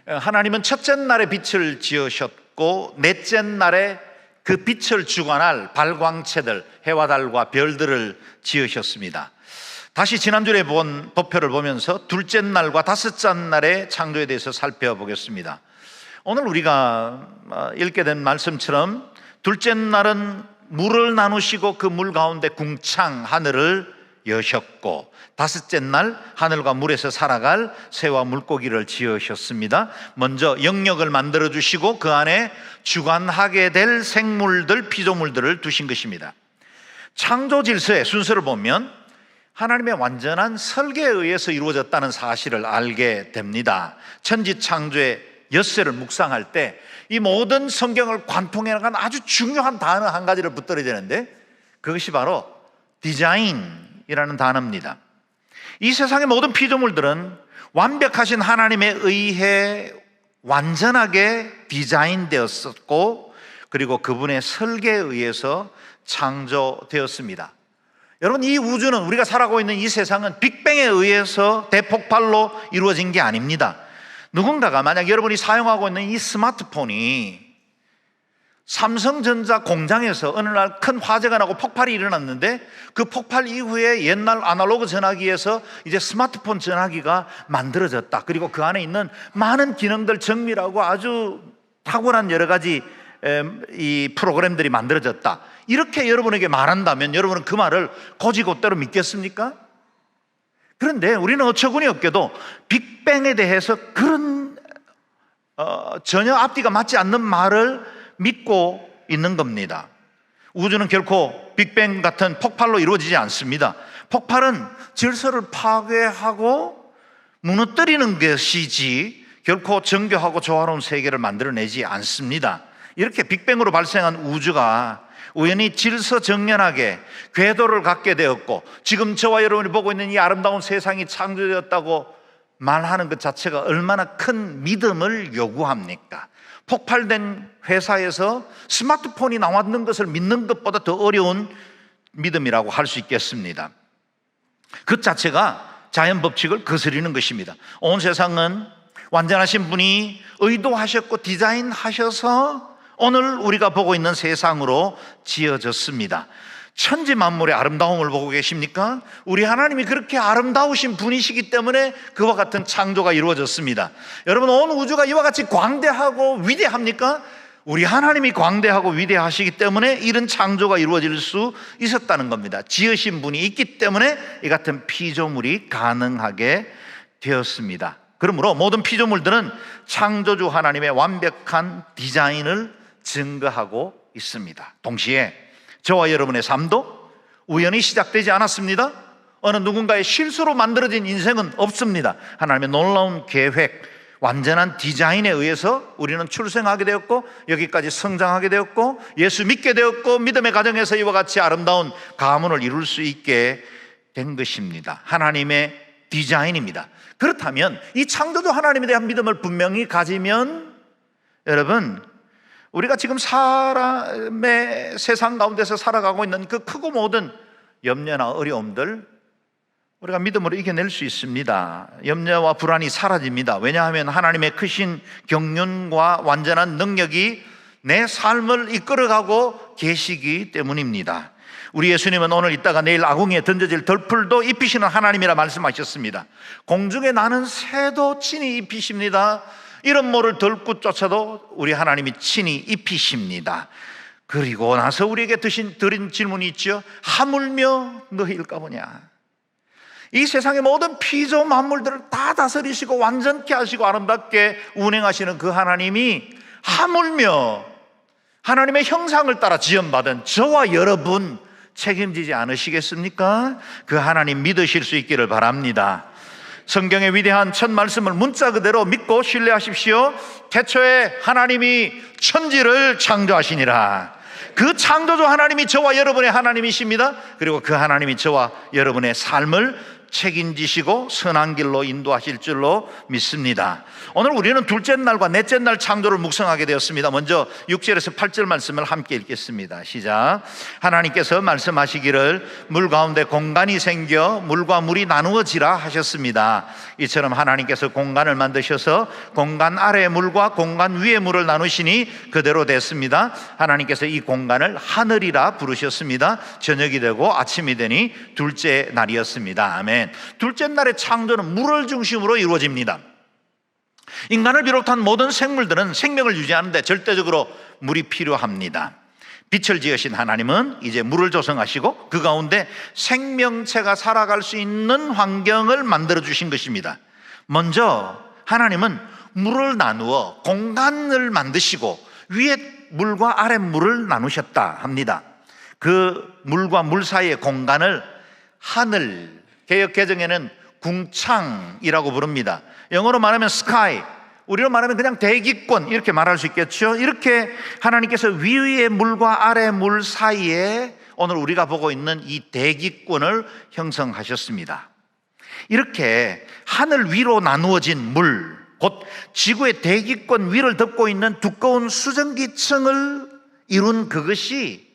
하나님은 첫째 날에 빛을 지으셨고 넷째 날에 그 빛을 주관할 발광체들, 해와 달과 별들을 지으셨습니다. 다시 지난주에 본 도표를 보면서 둘째 날과 다섯째 날의 창조에 대해서 살펴보겠습니다. 오늘 우리가 읽게 된 말씀처럼 둘째 날은 물을 나누시고 그 물 가운데 궁창 하늘을 여셨고, 다섯째 날 하늘과 물에서 살아갈 새와 물고기를 지으셨습니다. 먼저 영역을 만들어 주시고 그 안에 주관하게 될 생물들, 피조물들을 두신 것입니다. 창조 질서의 순서를 보면 하나님의 완전한 설계에 의해서 이루어졌다는 사실을 알게 됩니다. 천지창조의 엿새를 묵상할 때 이 모든 성경을 관통해 나간 아주 중요한 단어 한 가지를 붙들어야 되는데, 그것이 바로 디자인이라는 단어입니다. 이 세상의 모든 피조물들은 완벽하신 하나님에 의해 완전하게 디자인되었었고, 그리고 그분의 설계에 의해서 창조되었습니다. 여러분, 이 우주는, 우리가 살아가고 있는 이 세상은 빅뱅에 의해서 대폭발로 이루어진 게 아닙니다. 누군가가 만약 여러분이 사용하고 있는 이 스마트폰이 삼성전자 공장에서 어느 날 큰 화재가 나고 폭발이 일어났는데, 그 폭발 이후에 옛날 아날로그 전화기에서 이제 스마트폰 전화기가 만들어졌다. 그리고 그 안에 있는 많은 기능들, 정밀하고 아주 탁월한 여러 가지 이 프로그램들이 만들어졌다, 이렇게 여러분에게 말한다면 여러분은 그 말을 곧이곧대로 믿겠습니까? 그런데 우리는 어처구니 없게도 빅뱅에 대해서 그런 전혀 앞뒤가 맞지 않는 말을 믿고 있는 겁니다. 우주는 결코 빅뱅 같은 폭발로 이루어지지 않습니다. 폭발은 질서를 파괴하고 무너뜨리는 것이지 결코 정교하고 조화로운 세계를 만들어내지 않습니다. 이렇게 빅뱅으로 발생한 우주가 우연히 질서정연하게 궤도를 갖게 되었고, 지금 저와 여러분이 보고 있는 이 아름다운 세상이 창조되었다고 말하는 것 자체가 얼마나 큰 믿음을 요구합니까? 폭발된 회사에서 스마트폰이 나왔는 것을 믿는 것보다 더 어려운 믿음이라고 할 수 있겠습니다. 그 자체가 자연 법칙을 거스르는 것입니다. 온 세상은 완전하신 분이 의도하셨고 디자인하셔서 오늘 우리가 보고 있는 세상으로 지어졌습니다. 천지 만물의 아름다움을 보고 계십니까? 우리 하나님이 그렇게 아름다우신 분이시기 때문에 그와 같은 창조가 이루어졌습니다. 여러분, 온 우주가 이와 같이 광대하고 위대합니까? 우리 하나님이 광대하고 위대하시기 때문에 이런 창조가 이루어질 수 있었다는 겁니다. 지으신 분이 있기 때문에 이 같은 피조물이 가능하게 되었습니다. 그러므로 모든 피조물들은 창조주 하나님의 완벽한 디자인을 증거하고 있습니다. 동시에 저와 여러분의 삶도 우연히 시작되지 않았습니다. 어느 누군가의 실수로 만들어진 인생은 없습니다. 하나님의 놀라운 계획, 완전한 디자인에 의해서 우리는 출생하게 되었고, 여기까지 성장하게 되었고, 예수 믿게 되었고, 믿음의 가정에서 이와 같이 아름다운 가문을 이룰 수 있게 된 것입니다. 하나님의 디자인입니다. 그렇다면 이 창조주 하나님에 대한 믿음을 분명히 가지면, 여러분, 우리가 지금 사람의 세상 가운데서 살아가고 있는 그 크고 모든 염려나 어려움들, 우리가 믿음으로 이겨낼 수 있습니다. 염려와 불안이 사라집니다. 왜냐하면 하나님의 크신 경륜과 완전한 능력이 내 삶을 이끌어가고 계시기 때문입니다. 우리 예수님은 오늘 있다가 내일 아궁이에 던져질 덜풀도 입히시는 하나님이라 말씀하셨습니다. 공중에 나는 새도 친히 입히십니다. 이런 모를 덜고 쫓아도 우리 하나님이 친히 입히십니다. 그리고 나서 우리에게 드린 질문이 있죠. 하물며 너희일까 보냐. 이 세상의 모든 피조 만물들을 다 다스리시고 완전케 하시고 아름답게 운행하시는 그 하나님이 하물며 하나님의 형상을 따라 지음받은 저와 여러분 책임지지 않으시겠습니까? 그 하나님 믿으실 수 있기를 바랍니다. 성경의 위대한 첫 말씀을 문자 그대로 믿고 신뢰하십시오. 태초에 하나님이 천지를 창조하시니라. 그 창조주 하나님이 저와 여러분의 하나님이십니다. 그리고 그 하나님이 저와 여러분의 삶을 책임지시고 선한 길로 인도하실 줄로 믿습니다. 오늘 우리는 둘째 날과 넷째 날 창조를 묵상하게 되었습니다. 먼저 6절에서 8절 말씀을 함께 읽겠습니다. 시작. 하나님께서 말씀하시기를 물 가운데 공간이 생겨 물과 물이 나누어지라 하셨습니다. 이처럼 하나님께서 공간을 만드셔서 공간 아래 물과 공간 위에 물을 나누시니 그대로 됐습니다. 하나님께서 이 공간을 하늘이라 부르셨습니다. 저녁이 되고 아침이 되니 둘째 날이었습니다. 아멘. 둘째 날의 창조는 물을 중심으로 이루어집니다. 인간을 비롯한 모든 생물들은 생명을 유지하는데 절대적으로 물이 필요합니다. 빛을 지으신 하나님은 이제 물을 조성하시고 그 가운데 생명체가 살아갈 수 있는 환경을 만들어 주신 것입니다. 먼저 하나님은 물을 나누어 공간을 만드시고 위에 물과 아래 물을 나누셨다 합니다. 그 물과 물 사이의 공간을 하늘, 개역 개정에는 궁창이라고 부릅니다. 영어로 말하면 sky, 우리로 말하면 그냥 대기권 이렇게 말할 수 있겠죠. 이렇게 하나님께서 위의 물과 아래 물 사이에 오늘 우리가 보고 있는 이 대기권을 형성하셨습니다. 이렇게 하늘 위로 나누어진 물, 곧 지구의 대기권 위를 덮고 있는 두꺼운 수증기층을 이룬 그것이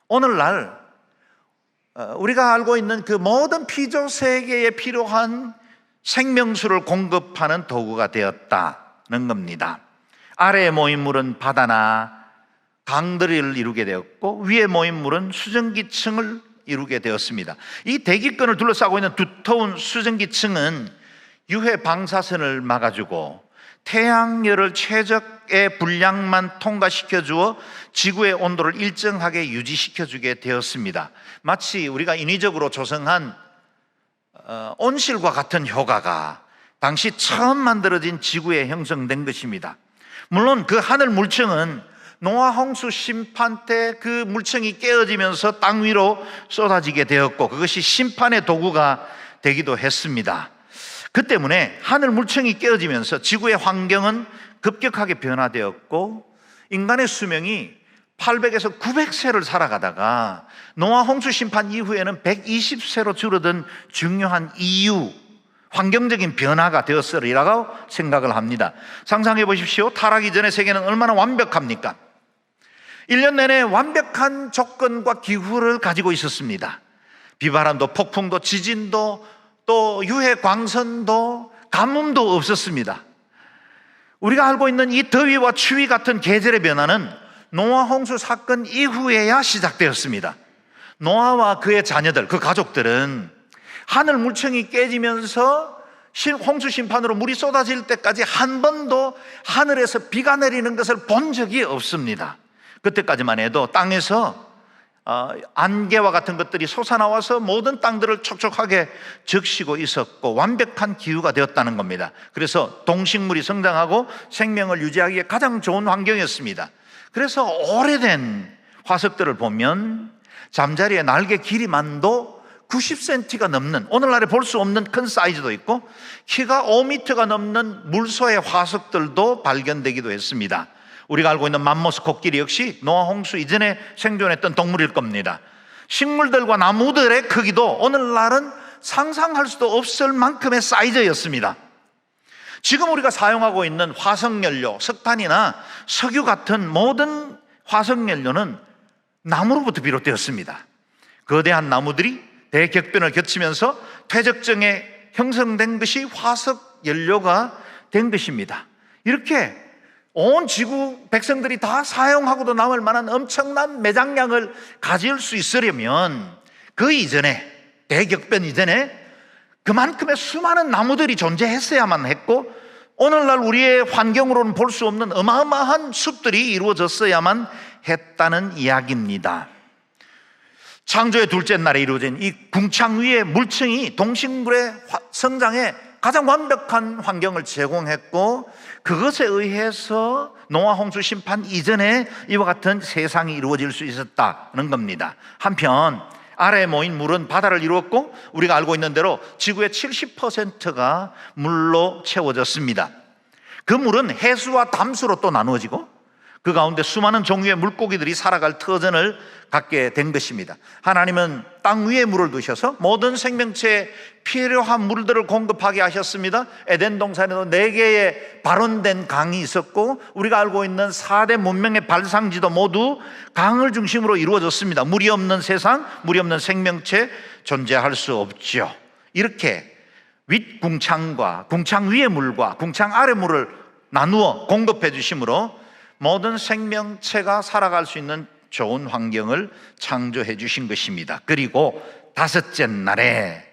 오늘날 우리가 알고 있는 그 모든 피조 세계에 필요한 생명수를 공급하는 도구가 되었다는 겁니다. 아래에 모인 물은 바다나 강들을 이루게 되었고 위에 모인 물은 수증기층을 이루게 되었습니다. 이 대기권을 둘러싸고 있는 두터운 수증기층은 유해 방사선을 막아주고 태양열을 최적의 분량만 통과시켜 주어 지구의 온도를 일정하게 유지시켜 주게 되었습니다. 마치 우리가 인위적으로 조성한 온실과 같은 효과가 당시 처음 만들어진 지구에 형성된 것입니다. 물론 그 하늘 물층은 노아 홍수 심판 때 그 물층이 깨어지면서 땅 위로 쏟아지게 되었고 그것이 심판의 도구가 되기도 했습니다. 그 때문에 하늘 물층이 깨어지면서 지구의 환경은 급격하게 변화되었고 인간의 수명이 800에서 900세를 살아가다가 노아 홍수 심판 이후에는 120세로 줄어든 중요한 이유, 환경적인 변화가 되었으리라고 생각을 합니다. 상상해 보십시오. 타락이 전의 세계는 얼마나 완벽합니까? 1년 내내 완벽한 조건과 기후를 가지고 있었습니다. 비바람도 폭풍도 지진도 또 유해 광선도 가뭄도 없었습니다. 우리가 알고 있는 이 더위와 추위 같은 계절의 변화는 노아 홍수 사건 이후에야 시작되었습니다. 노아와 그의 자녀들, 그 가족들은 하늘 물층이 깨지면서 홍수 심판으로 물이 쏟아질 때까지 한 번도 하늘에서 비가 내리는 것을 본 적이 없습니다. 그때까지만 해도 땅에서 안개와 같은 것들이 솟아나와서 모든 땅들을 촉촉하게 적시고 있었고 완벽한 기후가 되었다는 겁니다. 그래서 동식물이 성장하고 생명을 유지하기에 가장 좋은 환경이었습니다. 그래서 오래된 화석들을 보면 잠자리의 날개 길이만도 90cm가 넘는, 오늘날에 볼 수 없는 큰 사이즈도 있고 키가 5m가 넘는 물소의 화석들도 발견되기도 했습니다. 우리가 알고 있는 맘모스 코끼리 역시 노아 홍수 이전에 생존했던 동물일 겁니다. 식물들과 나무들의 크기도 오늘날은 상상할 수도 없을 만큼의 사이즈였습니다. 지금 우리가 사용하고 있는 화석연료, 석탄이나 석유 같은 모든 화석연료는 나무로부터 비롯되었습니다. 거대한 나무들이 대격변을 거치면서 퇴적정에 형성된 것이 화석연료가 된 것입니다. 이렇게 온 지구 백성들이 다 사용하고도 남을 만한 엄청난 매장량을 가질 수 있으려면 그 이전에, 대격변 이전에 그만큼의 수많은 나무들이 존재했어야만 했고 오늘날 우리의 환경으로는 볼 수 없는 어마어마한 숲들이 이루어졌어야만 했다는 이야기입니다. 창조의 둘째 날에 이루어진 이 궁창 위의 물층이 동식물의 성장에 가장 완벽한 환경을 제공했고 그것에 의해서 노아 홍수 심판 이전에 이와 같은 세상이 이루어질 수 있었다는 겁니다. 한편 아래에 모인 물은 바다를 이루었고 우리가 알고 있는 대로 지구의 70%가 물로 채워졌습니다. 그 물은 해수와 담수로 또 나누어지고 그 가운데 수많은 종류의 물고기들이 살아갈 터전을 갖게 된 것입니다. 하나님은 땅 위에 물을 두셔서 모든 생명체에 필요한 물들을 공급하게 하셨습니다. 에덴 동산에도 4개의 발원된 강이 있었고, 우리가 알고 있는 4대 문명의 발상지도 모두 강을 중심으로 이루어졌습니다. 물이 없는 세상, 물이 없는 생명체 존재할 수 없죠. 이렇게 윗궁창과 궁창 위의 물과 궁창 아래 물을 나누어 공급해 주심으로 모든 생명체가 살아갈 수 있는 좋은 환경을 창조해 주신 것입니다. 그리고 5째 날에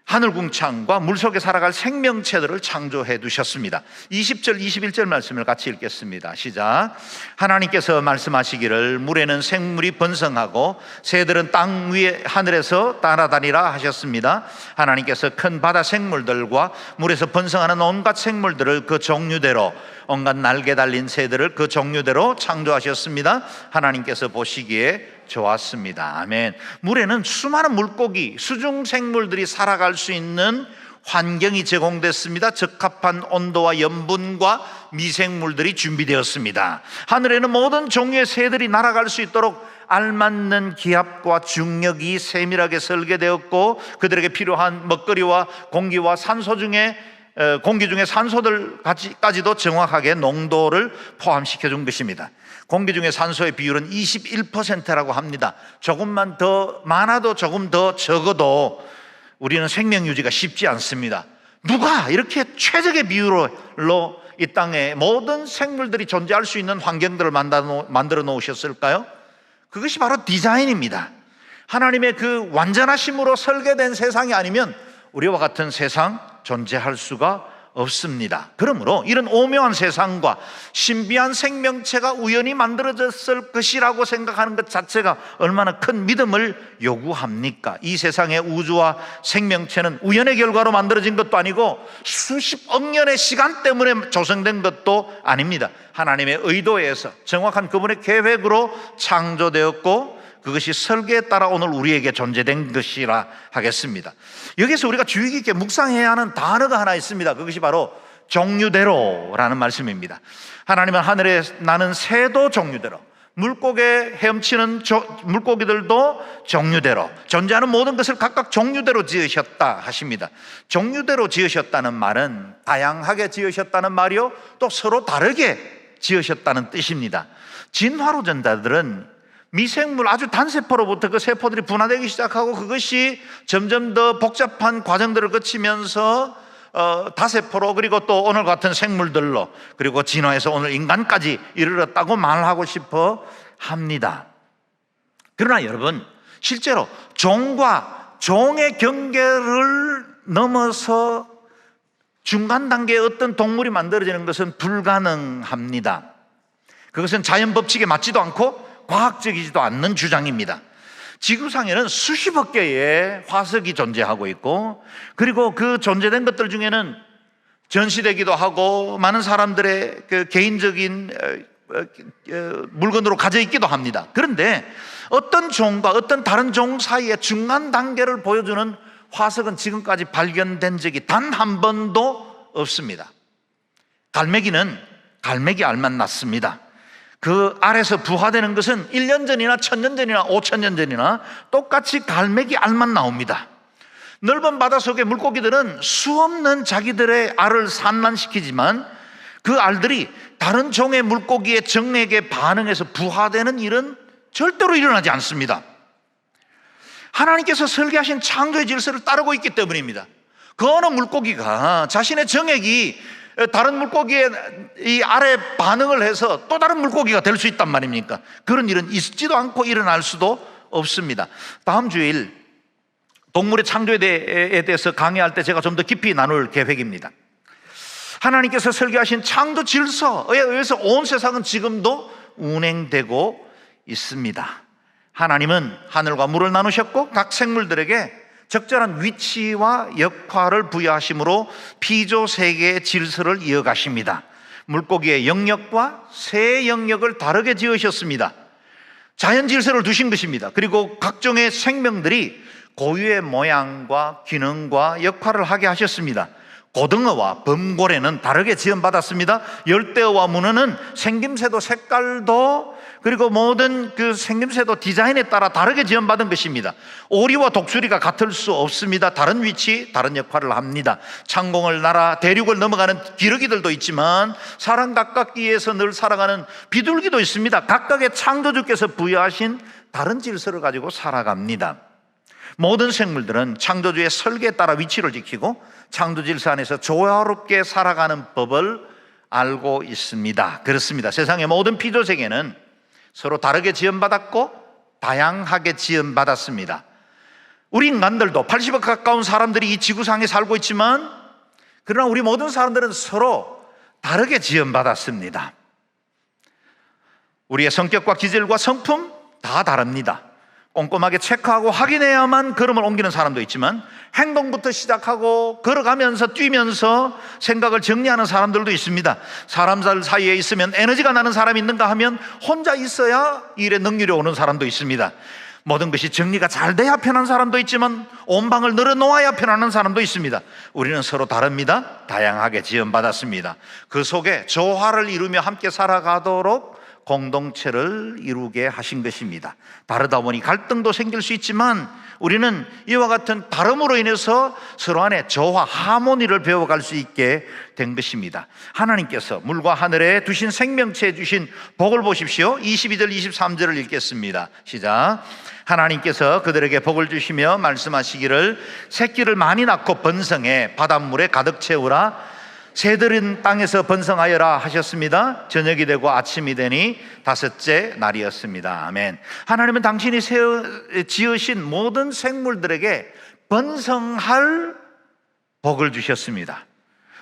하늘궁창과 물속에 살아갈 생명체들을 창조해 두셨습니다. 20절 21절 말씀을 같이 읽겠습니다. 시작. 하나님께서 말씀하시기를 물에는 생물이 번성하고 새들은 땅 위에 하늘에서 따라다니라 하셨습니다. 하나님께서 큰 바다 생물들과 물에서 번성하는 온갖 생물들을 그 종류대로, 온갖 날개 달린 새들을 그 종류대로 창조하셨습니다. 하나님께서 보시기에 좋았습니다. 아멘. 물에는 수많은 물고기, 수중 생물들이 살아갈 수 있는 환경이 제공됐습니다. 적합한 온도와 염분과 미생물들이 준비되었습니다. 하늘에는 모든 종류의 새들이 날아갈 수 있도록 알맞는 기압과 중력이 세밀하게 설계되었고, 그들에게 필요한 먹거리와 공기와 산소 중에 공기 중에 산소들까지도 정확하게 농도를 포함시켜 준 것입니다. 공기 중에 산소의 비율은 21%라고 합니다. 조금만 더 많아도 조금 더 적어도 우리는 생명 유지가 쉽지 않습니다. 누가 이렇게 최적의 비율로 이 땅에 모든 생물들이 존재할 수 있는 환경들을 만들어 놓으셨을까요? 그것이 바로 디자인입니다. 하나님의 그 완전하심으로 설계된 세상이 아니면 우리와 같은 세상 존재할 수가 없습니다. 그러므로 이런 오묘한 세상과 신비한 생명체가 우연히 만들어졌을 것이라고 생각하는 것 자체가 얼마나 큰 믿음을 요구합니까? 이 세상의 우주와 생명체는 우연의 결과로 만들어진 것도 아니고 수십억 년의 시간 때문에 조성된 것도 아닙니다. 하나님의 의도에서 정확한 그분의 계획으로 창조되었고, 그것이 설계에 따라 오늘 우리에게 존재된 것이라 하겠습니다. 여기서 우리가 주의 깊게 묵상해야 하는 단어가 하나 있습니다. 그것이 바로 종류대로라는 말씀입니다. 하나님은 하늘에 나는 새도 종류대로, 물고기에 헤엄치는 물고기들도 종류대로, 존재하는 모든 것을 각각 종류대로 지으셨다 하십니다. 종류대로 지으셨다는 말은 다양하게 지으셨다는 말이요, 또 서로 다르게 지으셨다는 뜻입니다. 진화론자들은 미생물 아주 단세포로부터 그 세포들이 분화되기 시작하고, 그것이 점점 더 복잡한 과정들을 거치면서 다세포로, 그리고 또 오늘 같은 생물들로, 그리고 진화해서 오늘 인간까지 이르렀다고 말하고 싶어 합니다. 그러나 여러분, 실제로 종과 종의 경계를 넘어서 중간 단계의 어떤 동물이 만들어지는 것은 불가능합니다. 그것은 자연 법칙에 맞지도 않고 과학적이지도 않는 주장입니다. 지구상에는 수십억 개의 화석이 존재하고 있고, 그리고 그 존재된 것들 중에는 전시되기도 하고 많은 사람들의 그 개인적인 물건으로 가져 있기도 합니다. 그런데 어떤 종과 어떤 다른 종 사이의 중간 단계를 보여주는 화석은 지금까지 발견된 적이 단 한 번도 없습니다. 갈매기는 갈매기 알만 낳습니다. 그 알에서 부화되는 것은 1년 전이나 1000년 전이나 5000년 전이나 똑같이 갈매기 알만 나옵니다. 넓은 바닷속의 물고기들은 수없는 자기들의 알을 산란시키지만 그 알들이 다른 종의 물고기의 정액에 반응해서 부화되는 일은 절대로 일어나지 않습니다. 하나님께서 설계하신 창조의 질서를 따르고 있기 때문입니다. 그 어느 물고기가 자신의 정액이 다른 물고기의 이 알에 반응을 해서 또 다른 물고기가 될 수 있단 말입니까? 그런 일은 있지도 않고 일어날 수도 없습니다. 다음 주일 동물의 창조에 대해서 강의할 때 제가 좀 더 깊이 나눌 계획입니다. 하나님께서 설계하신 창조 질서에 의해서 온 세상은 지금도 운행되고 있습니다. 하나님은 하늘과 물을 나누셨고 각 생물들에게 적절한 위치와 역할을 부여하심으로 피조 세계의 질서를 이어가십니다. 물고기의 영역과 새의 영역을 다르게 지으셨습니다. 자연 질서를 두신 것입니다. 그리고 각종의 생명들이 고유의 모양과 기능과 역할을 하게 하셨습니다. 고등어와 범고래는 다르게 지음받았습니다. 열대어와 문어는 생김새도 색깔도 그리고 모든 그 생김새도 디자인에 따라 다르게 지음받은 것입니다. 오리와 독수리가 같을 수 없습니다. 다른 위치, 다른 역할을 합니다. 창공을 날아 대륙을 넘어가는 기러기들도 있지만 사람 가깝기에서 늘 살아가는 비둘기도 있습니다. 각각의 창조주께서 부여하신 다른 질서를 가지고 살아갑니다. 모든 생물들은 창조주의 설계에 따라 위치를 지키고 창조 질서 안에서 조화롭게 살아가는 법을 알고 있습니다. 그렇습니다. 세상의 모든 피조세계는 서로 다르게 지음받았고 다양하게 지음받았습니다. 우리 인간들도 80억 가까운 사람들이 이 지구상에 살고 있지만 그러나 우리 모든 사람들은 서로 다르게 지음받았습니다. 우리의 성격과 기질과 성품 다 다릅니다. 꼼꼼하게 체크하고 확인해야만 걸음을 옮기는 사람도 있지만 행동부터 시작하고 걸어가면서 뛰면서 생각을 정리하는 사람들도 있습니다. 사람들 사이에 있으면 에너지가 나는 사람이 있는가 하면 혼자 있어야 일에 능률이 오는 사람도 있습니다. 모든 것이 정리가 잘 돼야 편한 사람도 있지만 온 방을 늘어놓아야 편안한 사람도 있습니다. 우리는 서로 다릅니다. 다양하게 지음받았습니다. 그 속에 조화를 이루며 함께 살아가도록 공동체를 이루게 하신 것입니다. 다르다 보니 갈등도 생길 수 있지만 우리는 이와 같은 다름으로 인해서 서로 안에 조화, 하모니를 배워갈 수 있게 된 것입니다. 하나님께서 물과 하늘에 두신 생명체에 주신 복을 보십시오. 22절 23절을 읽겠습니다. 시작. 하나님께서 그들에게 복을 주시며 말씀하시기를 새끼를 많이 낳고 번성해 바닷물에 가득 채우라. 새들은 땅에서 번성하여라 하셨습니다. 저녁이 되고 아침이 되니 다섯째 날이었습니다. 아멘. 하나님은 당신이 지으신 모든 생물들에게 번성할 복을 주셨습니다.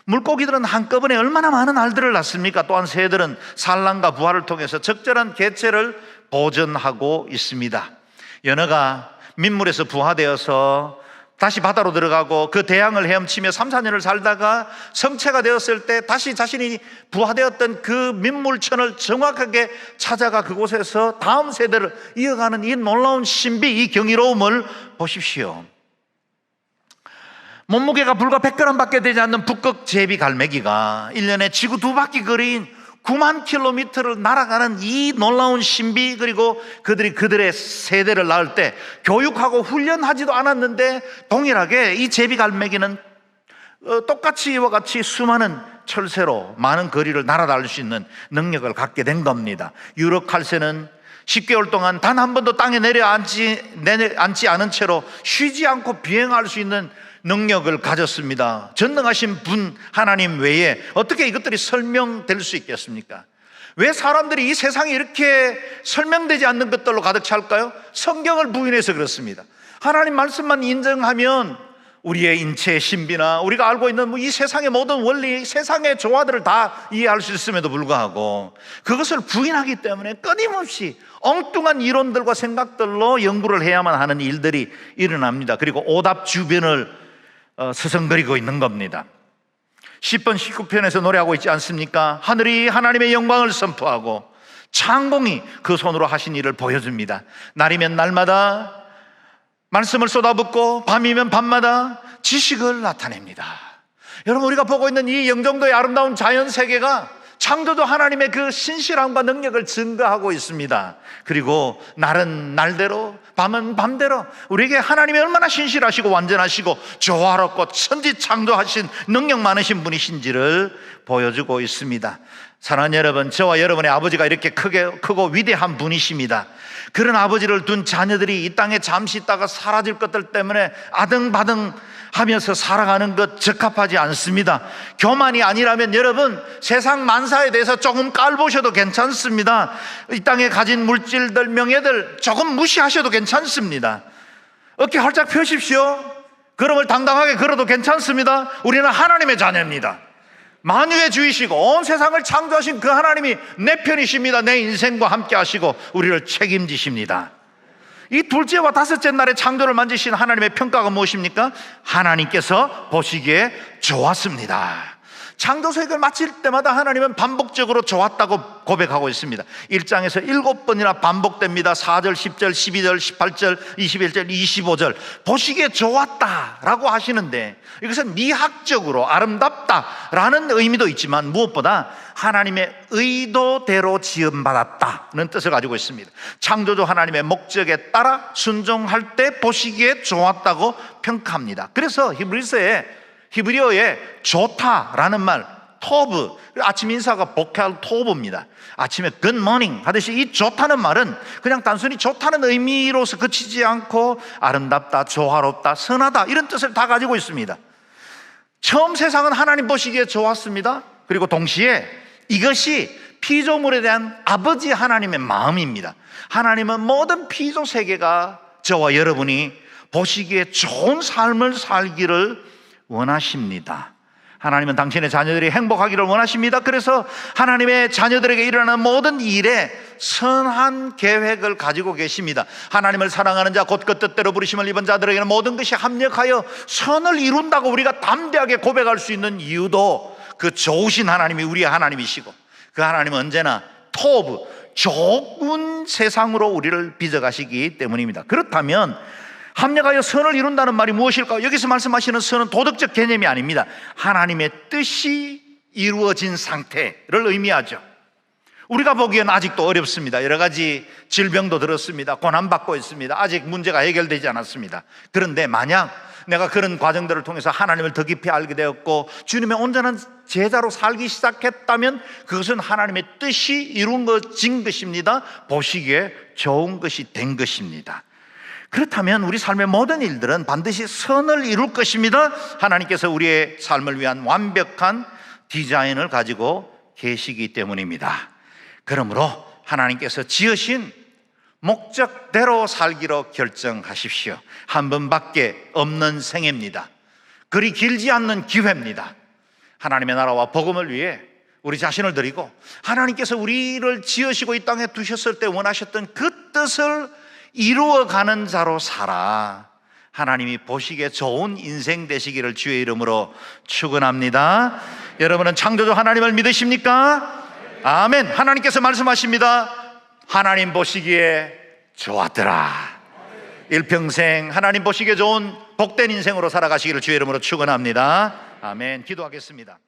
물고기들은 한꺼번에 얼마나 많은 알들을 낳습니까? 또한 새들은 산란과 부화를 통해서 적절한 개체를 보존하고 있습니다. 연어가 민물에서 부화되어서 다시 바다로 들어가고 그 대양을 헤엄치며 3, 4년을 살다가 성체가 되었을 때 다시 자신이 부화되었던 그 민물천을 정확하게 찾아가 그곳에서 다음 세대를 이어가는 이 놀라운 신비, 이 경이로움을 보십시오. 몸무게가 불과 100g 밖에 되지 않는 북극 제비 갈매기가 1년에 지구 2바퀴 거리인 9만 킬로미터를 날아가는 이 놀라운 신비, 그리고 그들의 세대를 낳을 때 교육하고 훈련하지도 않았는데 동일하게 이 제비갈매기는 똑같이 이와 같이 수많은 철새로 많은 거리를 날아다닐 수 있는 능력을 갖게 된 겁니다. 유럽 칼새는 10개월 동안 단 한 번도 땅에 내려앉지 않은 채로 쉬지 않고 비행할 수 있는 능력을 가졌습니다. 전능하신 분 하나님 외에 어떻게 이것들이 설명될 수 있겠습니까? 왜 사람들이 이 세상에 이렇게 설명되지 않는 것들로 가득 찰까요? 성경을 부인해서 그렇습니다. 하나님 말씀만 인정하면 우리의 인체의 신비나 우리가 알고 있는 이 세상의 모든 원리, 세상의 조화들을 다 이해할 수 있음에도 불구하고 그것을 부인하기 때문에 끊임없이 엉뚱한 이론들과 생각들로 연구를 해야만 하는 일들이 일어납니다. 그리고 오답 주변을 서성거리고 있는 겁니다. 10번 19편에서 노래하고 있지 않습니까? 하늘이 하나님의 영광을 선포하고 창공이 그 손으로 하신 일을 보여줍니다. 날이면 날마다 말씀을 쏟아붓고 밤이면 밤마다 지식을 나타냅니다. 여러분, 우리가 보고 있는 이 영종도의 아름다운 자연세계가 창조주 하나님의 그 신실함과 능력을 증거하고 있습니다. 그리고 날은 날대로, 밤은 밤대로 우리에게 하나님이 얼마나 신실하시고 완전하시고 조화롭고 천지 창조하신 능력 많으신 분이신지를 보여주고 있습니다. 사랑하는 여러분, 저와 여러분의 아버지가 이렇게 크고 위대한 분이십니다. 그런 아버지를 둔 자녀들이 이 땅에 잠시 있다가 사라질 것들 때문에 아등바등 하면서 살아가는 것 적합하지 않습니다. 교만이 아니라면 여러분, 세상 만사에 대해서 조금 깔보셔도 괜찮습니다. 이 땅에 가진 물질들, 명예들 조금 무시하셔도 괜찮습니다. 어깨 활짝 펴십시오. 걸음을 당당하게 걸어도 괜찮습니다. 우리는 하나님의 자녀입니다. 만유의 주이시고 온 세상을 창조하신 그 하나님이 내 편이십니다. 내 인생과 함께 하시고 우리를 책임지십니다. 이 둘째와 다섯째 날에 창조를 만지신 하나님의 평가가 무엇입니까? 하나님께서 보시기에 좋았습니다. 창조세계를 마칠 때마다 하나님은 반복적으로 좋았다고 고백하고 있습니다. 1장에서 7번이나 반복됩니다. 4절, 10절, 12절, 18절, 21절, 25절. 보시기에 좋았다라고 하시는데, 이것은 미학적으로 아름답다라는 의미도 있지만 무엇보다 하나님의 의도대로 지음받았다는 뜻을 가지고 있습니다. 창조주 하나님의 목적에 따라 순종할 때 보시기에 좋았다고 평가합니다. 그래서 히브리어에 좋다라는 말, 토브, 아침 인사가 보컬 토브입니다. 아침에 good morning 하듯이 이 좋다는 말은 그냥 단순히 좋다는 의미로서 그치지 않고 아름답다, 조화롭다, 선하다 이런 뜻을 다 가지고 있습니다. 처음 세상은 하나님 보시기에 좋았습니다. 그리고 동시에 이것이 피조물에 대한 아버지 하나님의 마음입니다. 하나님은 모든 피조 세계가 저와 여러분이 보시기에 좋은 삶을 살기를 원하십니다. 하나님은 당신의 자녀들이 행복하기를 원하십니다. 그래서 하나님의 자녀들에게 일어나는 모든 일에 선한 계획을 가지고 계십니다. 하나님을 사랑하는 자 곧 그 뜻대로 부르심을 입은 자들에게는 모든 것이 합력하여 선을 이룬다고 우리가 담대하게 고백할 수 있는 이유도 그 좋으신 하나님이 우리의 하나님이시고, 그 하나님은 언제나 토브, 좋은 세상으로 우리를 빚어가시기 때문입니다. 그렇다면 합력하여 선을 이룬다는 말이 무엇일까요? 여기서 말씀하시는 선은 도덕적 개념이 아닙니다. 하나님의 뜻이 이루어진 상태를 의미하죠. 우리가 보기엔 아직도 어렵습니다. 여러 가지 질병도 들었습니다. 고난받고 있습니다. 아직 문제가 해결되지 않았습니다. 그런데 만약 내가 그런 과정들을 통해서 하나님을 더 깊이 알게 되었고 주님의 온전한 제자로 살기 시작했다면 그것은 하나님의 뜻이 이루어진 것입니다. 보시기에 좋은 것이 된 것입니다. 그렇다면 우리 삶의 모든 일들은 반드시 선을 이룰 것입니다. 하나님께서 우리의 삶을 위한 완벽한 디자인을 가지고 계시기 때문입니다. 그러므로 하나님께서 지으신 목적대로 살기로 결정하십시오. 한 번밖에 없는 생애입니다. 그리 길지 않는 기회입니다. 하나님의 나라와 복음을 위해 우리 자신을 드리고 하나님께서 우리를 지으시고 이 땅에 두셨을 때 원하셨던 그 뜻을 이루어가는 자로 살아 하나님이 보시기에 좋은 인생 되시기를 주의 이름으로 축원합니다. 여러분은 창조주 하나님을 믿으십니까? 아멘. 하나님께서 말씀하십니다. 하나님 보시기에 좋았더라. 일평생 하나님 보시기에 좋은 복된 인생으로 살아가시기를 주의 이름으로 축원합니다. 아멘. 기도하겠습니다.